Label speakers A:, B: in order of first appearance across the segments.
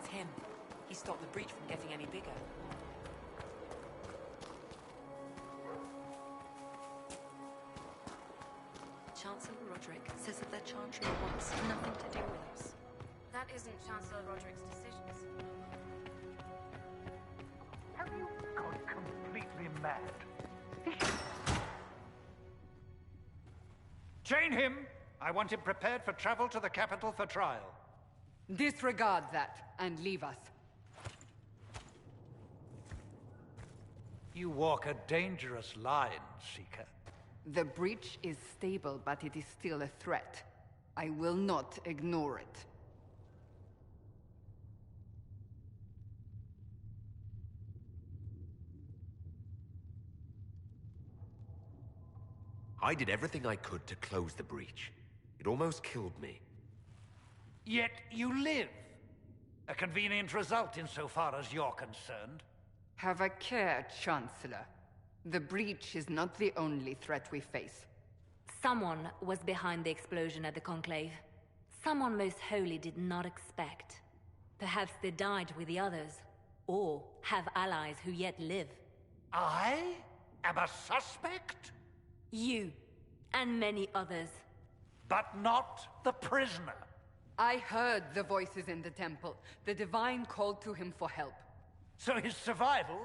A: It's him. He stopped the breach from getting any bigger. Chancellor Roderick says that the Chantry wants nothing to do with us.
B: That isn't Chancellor Roderick's decisions.
C: Have you gone completely mad?
D: Chain him! I want him prepared for travel to the capital for trial.
E: Disregard that, and leave us.
D: You walk a dangerous line, Seeker.
E: The breach is stable, but it is still a threat. I will not ignore it.
F: I did everything I could to close the breach. It almost killed me.
D: Yet you live. A convenient result insofar as you're concerned.
E: Have a care, Chancellor. The breach is not the only threat we face.
B: Someone was behind the explosion at the Conclave. Someone Most Holy did not expect. Perhaps they died with the others, or have allies who yet live.
D: I am a suspect?
B: You, and many others.
D: But not the prisoner.
E: I heard the voices in the temple. The Divine called to him for help.
D: So his survival,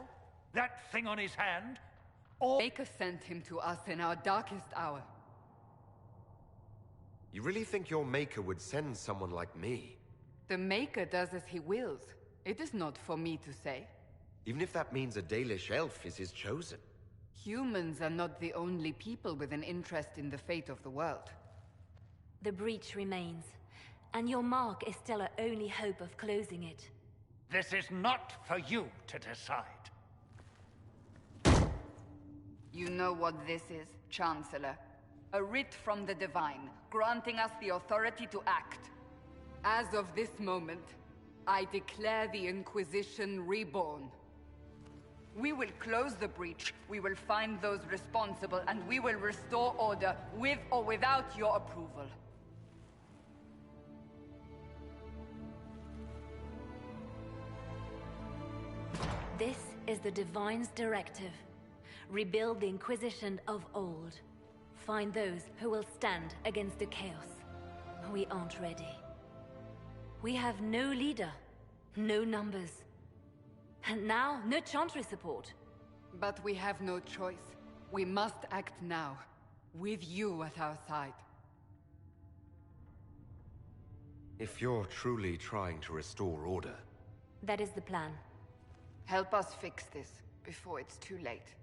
D: that thing on his hand, or...
E: Maker sent him to us in our darkest hour.
F: You really think your Maker would send someone like me?
E: The Maker does as he wills. It is not for me to say.
F: Even if that means a Dalish elf is his chosen.
E: Humans are not the only people with an interest in the fate of the world.
B: The breach remains, and your mark is still our only hope of closing it.
D: This is not for you to decide.
E: You know what this is, Chancellor. A writ from the Divine, granting us the authority to act. As of this moment, I declare the Inquisition reborn. We will close the breach, we will find those responsible, and we will restore order, with or without your approval.
B: This is the Divine's directive. Rebuild the Inquisition of old. Find those who will stand against the chaos. We aren't ready. We have no leader, no numbers. And now, no Chantry support.
E: But we have no choice. We must act now, with you at our side.
F: If you're truly trying to restore order...
B: That is the plan.
E: Help us fix this, before it's too late.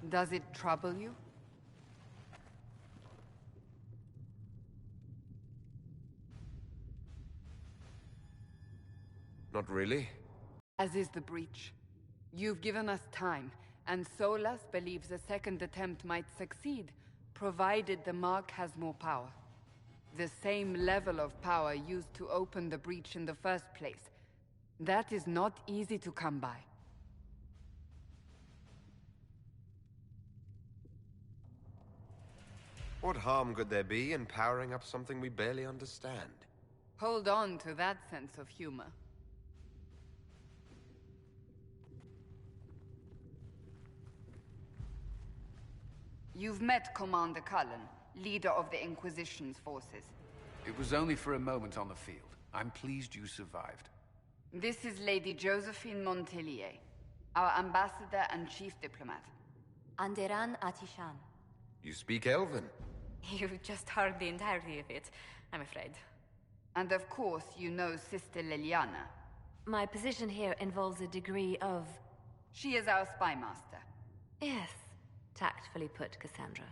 E: Does it trouble you?
F: Not really.
E: As is the breach. You've given us time, and Solas believes a second attempt might succeed, provided the Mark has more power. The same level of power used to open the breach in the first place. That is not easy to come by.
F: What harm could there be in powering up something we barely understand?
E: Hold on to that sense of humor. You've met Commander Cullen, leader of the Inquisition's forces.
G: It was only for a moment on the field. I'm pleased you survived.
E: This is Lady Josephine Montelier, our ambassador and chief diplomat.
H: Anderan Atishan.
F: You speak Elven.
H: You've just heard the entirety of it, I'm afraid.
E: And of course, you know Sister Liliana.
B: My position here involves a degree of...
E: She is our spy master.
B: Yes, tactfully put, Cassandra.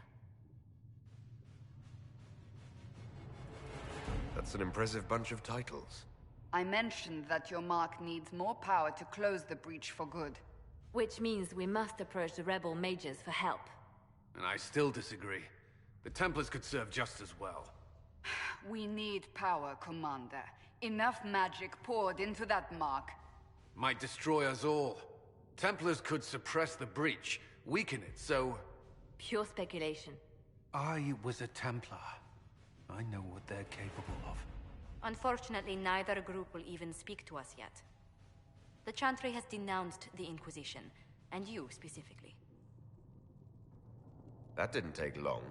F: That's an impressive bunch of titles.
E: I mentioned that your Mark needs more power to close the breach for good.
B: Which means we must approach the rebel mages for help.
G: And I still disagree. The Templars could serve just as well.
E: We need power, Commander. Enough magic poured into that Mark.
G: Might destroy us all. Templars could suppress the breach, weaken it, so...
B: Pure speculation.
G: I was a Templar. I know what they're capable of.
H: Unfortunately, neither group will even speak to us yet. The Chantry has denounced the Inquisition, and you specifically.
F: That didn't take long.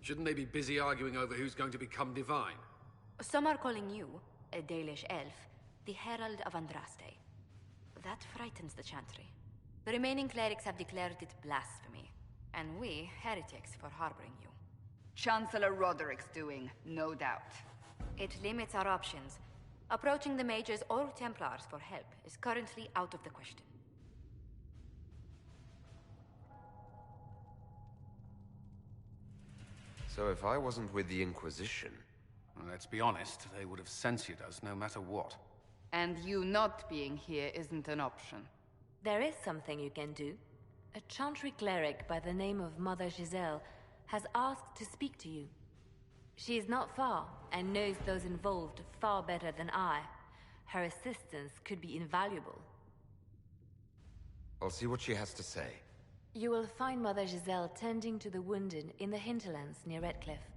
G: Shouldn't they be busy arguing over who's going to become divine?
H: Some are calling you, a Dalish elf, the Herald of Andraste. That frightens the Chantry. The remaining clerics have declared it blasphemy, and we, heretics, for harboring you.
E: Chancellor Roderick's doing, no doubt.
H: It limits our options. Approaching the mages or Templars for help is currently out of the question.
F: So if I wasn't with the Inquisition...
G: Well, let's be honest, they would have censored us no matter what.
E: And you not being here isn't an option.
B: There is something you can do. A Chantry cleric by the name of Mother Giselle has asked to speak to you. She is not far, and knows those involved far better than I. Her assistance could be invaluable.
F: I'll see what she has to say.
B: You will find Mother Giselle tending to the wounded in the hinterlands near Redcliffe.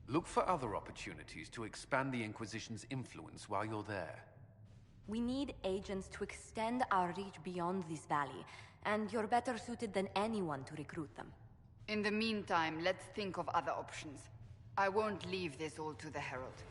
G: Look for other opportunities to expand the Inquisition's influence while you're there.
H: We need agents to extend our reach beyond this valley, and you're better suited than anyone to recruit them.
E: In the meantime, let's think of other options. I won't leave this all to the Herald.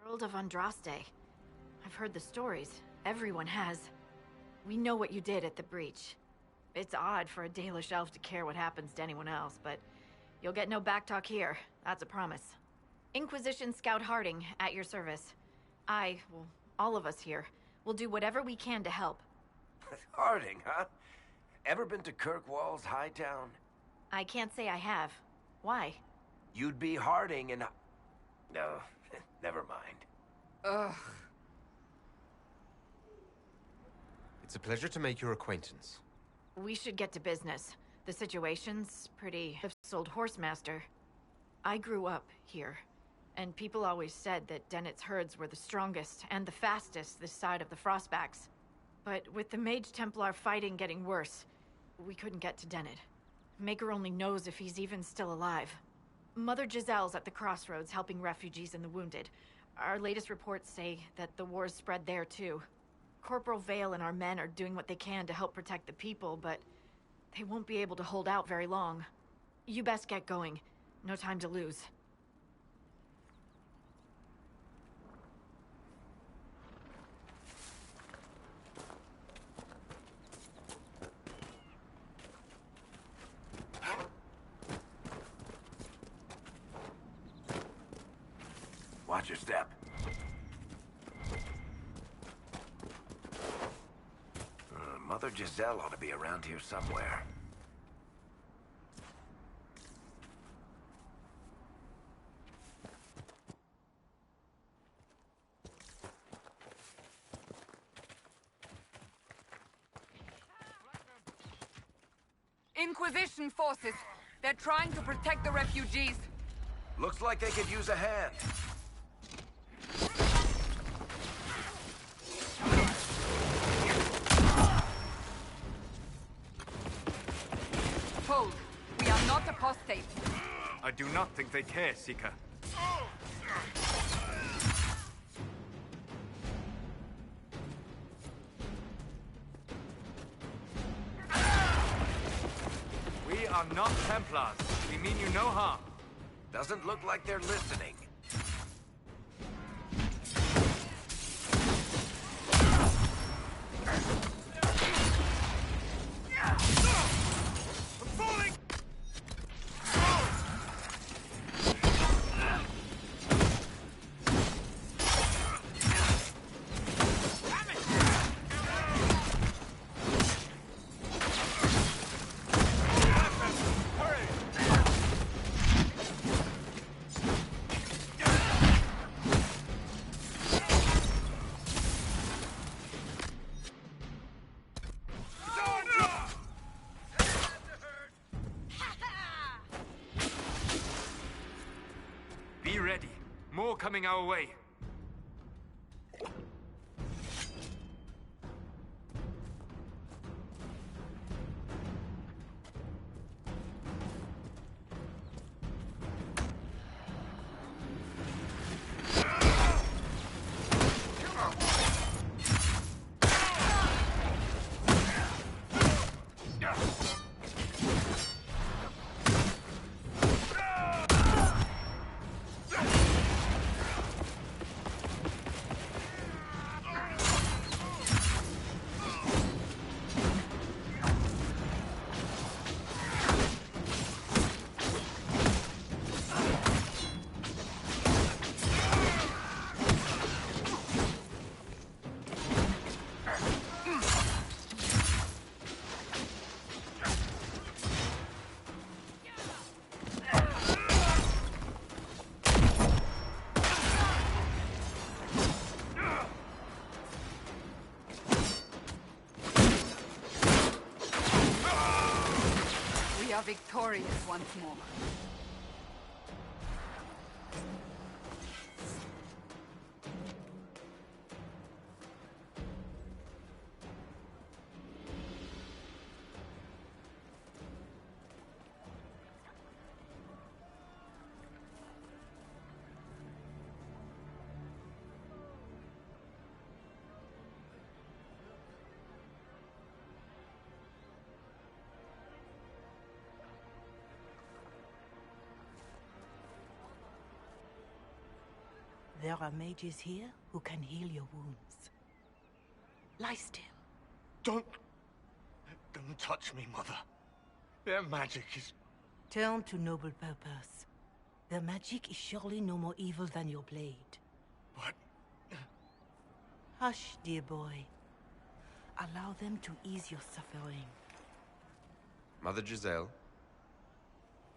I: Herald of Andraste. I've heard the stories. Everyone has. We know what you did at the breach. It's odd for a Dalish elf to care what happens to anyone else, but you'll get no backtalk here. That's a promise. Inquisition Scout Harding, at your service. Well, all of us here, will do whatever we can to help.
J: Harding, huh? Ever been to Kirkwall's Hightown?
I: I can't say I have. Why?
J: You'd be Harding and... No, never mind.
E: Ugh.
F: It's a pleasure to make your acquaintance.
I: We should get to business. The situation's pretty... Sold Horsemaster. I grew up here, and people always said that Dennett's herds were the strongest and the fastest this side of the Frostbacks. But with the Mage Templar fighting getting worse, we couldn't get to Dennett. Maker only knows if he's even still alive. Mother Giselle's at the crossroads helping refugees and the wounded. Our latest reports say that the war's spread there too. Corporal Vale and our men are doing what they can to help protect the people, but they won't be able to hold out very long. You best get going. No time to lose.
J: Watch your step. Mother Giselle ought to be around here somewhere.
E: Inquisition forces. They're trying to protect the refugees.
J: Looks like they could use a hand.
E: Hold. We are not apostates.
K: I do not think they care, Seeker. We are not Templars. We mean you no harm.
J: Doesn't look like they're listening.
K: Be ready. More coming our way.
E: We are victorious once more.
L: There are mages here who can heal your wounds. Lie still.
M: Don't touch me, Mother. Their magic is...
L: Turn to noble purpose. Their magic is surely no more evil than your blade.
M: But...
L: Hush, dear boy. Allow them to ease your suffering.
F: Mother Giselle?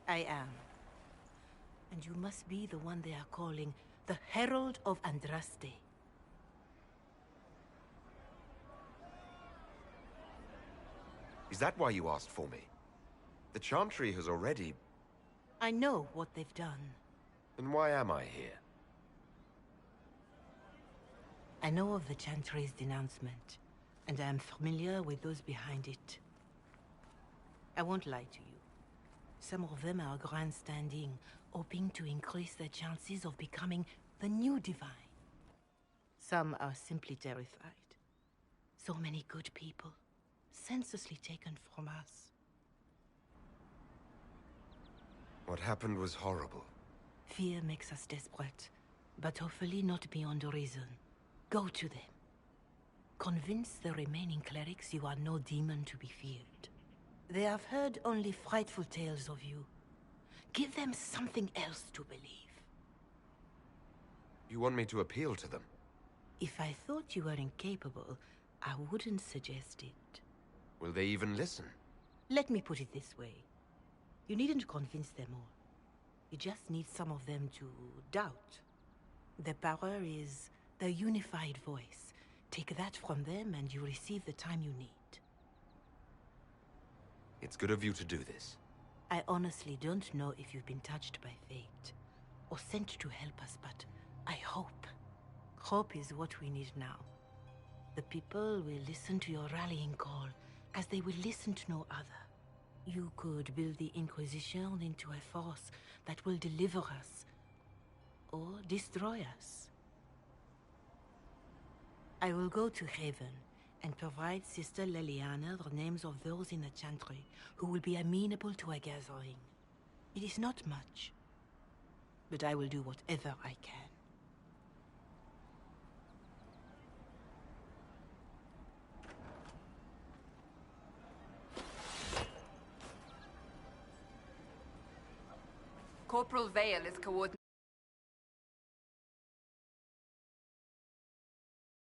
L: I am. And you must be the one they are calling the Herald of Andraste.
F: Is that why you asked for me? The Chantry has already...
L: I know what they've done.
F: Then why am I here?
L: I know of the Chantry's denouncement, and I am familiar with those behind it. I won't lie to you. Some of them are grandstanding, hoping to increase their chances of becoming the new divine. Some are simply terrified. So many good people, senselessly taken from us.
F: What happened was horrible.
L: Fear makes us desperate, but hopefully not beyond reason. Go to them. Convince the remaining clerics you are no demon to be feared. They have heard only frightful tales of you. Give them something else to believe.
F: You want me to appeal to them?
L: If I thought you were incapable, I wouldn't suggest it.
F: Will they even listen?
L: Let me put it this way. You needn't convince them all. You just need some of them to doubt. Their power is their unified voice. Take that from them and you receive the time you need.
F: It's good of you to do this.
L: I honestly don't know if you've been touched by fate, or sent to help us, but I hope. Hope is what we need now. The people will listen to your rallying call, as they will listen to no other. You could build the Inquisition into a force that will deliver us, or destroy us. I will go to Haven and provide Sister Leliana the names of those in the Chantry who will be amenable to a gathering. It is not much, but I will do whatever I can.
E: Corporal Vale is coordinating